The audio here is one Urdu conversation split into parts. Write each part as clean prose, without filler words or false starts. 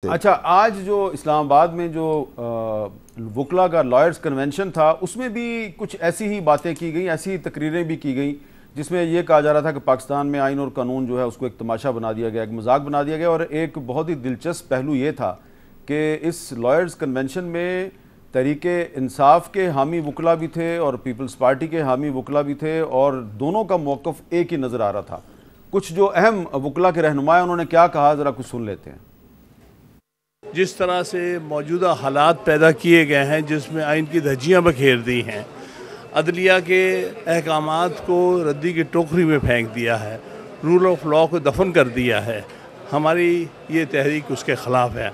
اچھا، آج جو اسلام آباد میں جو وکلا کا لائرز کنونشن تھا، اس میں بھی کچھ ایسی ہی باتیں کی گئیں، ایسی ہی تقریریں بھی کی گئیں جس میں یہ کہا جا رہا تھا کہ پاکستان میں آئین اور قانون جو ہے اس کو ایک تماشا بنا دیا گیا، ایک مذاق بنا دیا گیا۔ اور ایک بہت ہی دلچسپ پہلو یہ تھا کہ اس لائرز کنونشن میں تحریک انصاف کے حامی وکلا بھی تھے اور پیپلز پارٹی کے حامی وکلا بھی تھے، اور دونوں کا موقف ایک ہی نظر آ رہا تھا۔ کچھ جو اہم وکلا کے رہنما انہوں نے کیا کہا، ذرا کچھ سن لیتے ہیں۔ جس طرح سے موجودہ حالات پیدا کیے گئے ہیں، جس میں آئین کی دھجیاں بکھیر دی ہیں، عدلیہ کے احکامات کو ردی کی ٹوکری میں پھینک دیا ہے، رول آف لاء کو دفن کر دیا ہے، ہماری یہ تحریک اس کے خلاف ہے۔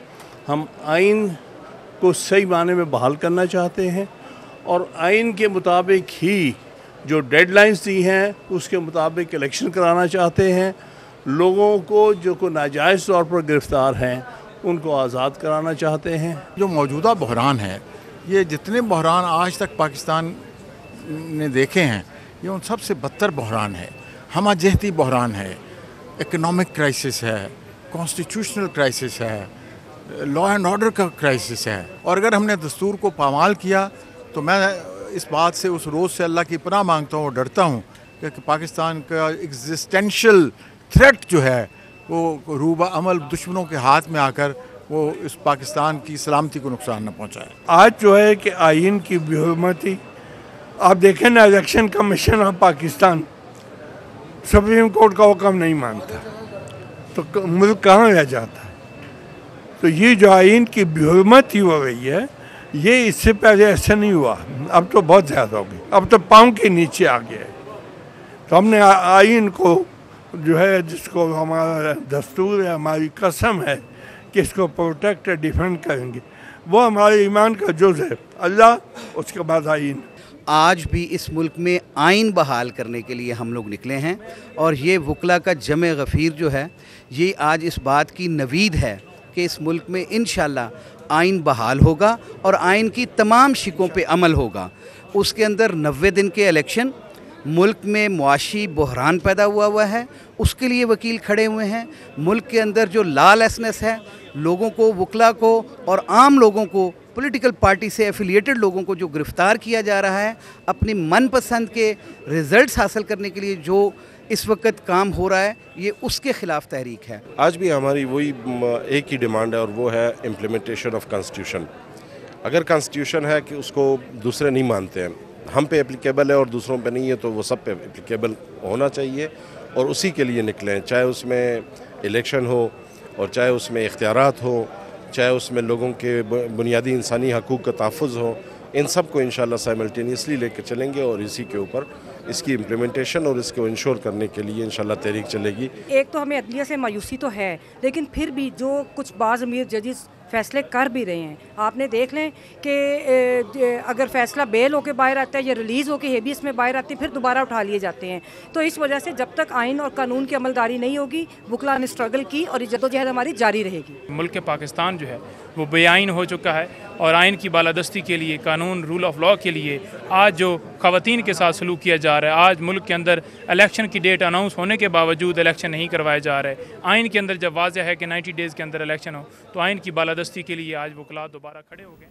ہم آئین کو صحیح معنی میں بحال کرنا چاہتے ہیں اور آئین کے مطابق ہی جو ڈیڈ لائنز دی ہیں اس کے مطابق الیکشن کرانا چاہتے ہیں۔ لوگوں کو جو کو ناجائز طور پر گرفتار ہیں ان کو آزاد کرانا چاہتے ہیں۔ جو موجودہ بحران ہے، یہ جتنے بحران آج تک پاکستان نے دیکھے ہیں، یہ ان سب سے بدتر بحران ہے۔ ہمہ جہتی بحران ہے، اکنامک کرائسس ہے، کانسٹیٹیوشنل کرائسس ہے، لا اینڈ آرڈر کا کرائسس ہے۔ اور اگر ہم نے دستور کو پامال کیا تو میں اس بات سے، اس روز سے اللہ کی پناہ مانگتا ہوں اور ڈرتا ہوں کہ پاکستان کا ایگزسٹینشل تھریٹ جو ہے وہ روبہ عمل دشمنوں کے ہاتھ میں آ کر وہ اس پاکستان کی سلامتی کو نقصان نہ پہنچائے۔ آج جو ہے کہ آئین کی بے حرمتی، آپ دیکھیں نا، election commission of Pakistan supreme court کا حکم نہیں مانتا تو ملک کہاں رہ جاتا ہے؟ تو یہ جو آئین کی بے حرمتی ہو رہی ہے، یہ اس سے پہلے ایسا نہیں ہوا، اب تو بہت زیادہ ہو گئی، اب تو پاؤں کے نیچے آ گیا ہے۔ تو ہم نے آئین کو جو ہے، جس کو ہمارا دستور ہے، ہماری قسم ہے کہ اس کو پروٹیکٹ ڈیفینڈ کریں گے، وہ ہمارے ایمان کا جز ہے۔ اللہ، اس کے بعد آئین۔ آج بھی اس ملک میں آئین بحال کرنے کے لیے ہم لوگ نکلے ہیں، اور یہ وکلا کا جمع غفیر جو ہے، یہ آج اس بات کی نوید ہے کہ اس ملک میں انشاءاللہ آئین بحال ہوگا اور آئین کی تمام شقوں پہ عمل ہوگا۔ اس کے اندر 90 دن کے الیکشن، ملک میں معاشی بحران پیدا ہوا ہے، اس کے لیے وکیل کھڑے ہوئے ہیں۔ ملک کے اندر جو لا لیسنس ہے، لوگوں کو، وکلا کو اور عام لوگوں کو، پولیٹیکل پارٹی سے ایفیلیٹڈ لوگوں کو جو گرفتار کیا جا رہا ہے اپنی من پسند کے ریزلٹس حاصل کرنے کے لیے، جو اس وقت کام ہو رہا ہے، یہ اس کے خلاف تحریک ہے۔ آج بھی ہماری وہی ایک ہی ڈیمانڈ ہے، اور وہ ہے امپلیمنٹیشن آف کانسٹیٹیوشن۔ اگر کانسٹیٹیوشن ہے کہ اس کو دوسرے نہیں مانتے ہیں، ہم پہ اپلیکیبل ہے اور دوسروں پہ نہیں ہے، تو وہ سب پہ اپلیکیبل ہونا چاہیے، اور اسی کے لیے نکلیں، چاہے اس میں الیکشن ہو، اور چاہے اس میں اختیارات ہو، چاہے اس میں لوگوں کے بنیادی انسانی حقوق کا تحفظ ہو، ان سب کو انشاءاللہ سائملٹینیسلی لے کے چلیں گے، اور اسی کے اوپر اس کی امپلیمنٹیشن اور اس کو انشور کرنے کے لیے انشاءاللہ تحریک چلے گی۔ ایک تو ہمیں عدلیہ سے مایوسی تو ہے، لیکن پھر بھی جو کچھ بعض امیر ججز فیصلے کر بھی رہے ہیں، آپ نے دیکھ لیں کہ اگر فیصلہ بیل ہو کے باہر آتا ہے یا ریلیز ہو کے ہیبیس میں باہر آتی ہے، پھر دوبارہ اٹھا لیے جاتے ہیں۔ تو اس وجہ سے جب تک آئین اور قانون کی عملداری نہیں ہوگی، وکلا نے اسٹرگل کی اور یہ جدوجہد ہماری جاری رہے گی۔ ملک پاکستان جو ہے وہ بے آئین ہو چکا ہے، اور آئین کی بالادستی کے لیے، قانون، رول آف لاء کے لیے آج جو خواتین کے ساتھ سلوک کیا جا رہا ہے، آج ملک کے اندر الیکشن کی ڈیٹ اناؤنس ہونے کے باوجود الیکشن نہیں کروائے جا رہے۔ آئین کے اندر جب واضح ہے کہ 90 ڈیز کے اندر الیکشن ہو، تو آئین کی بالادستی کے لیے آج وکلا دوبارہ کھڑے ہو گئے۔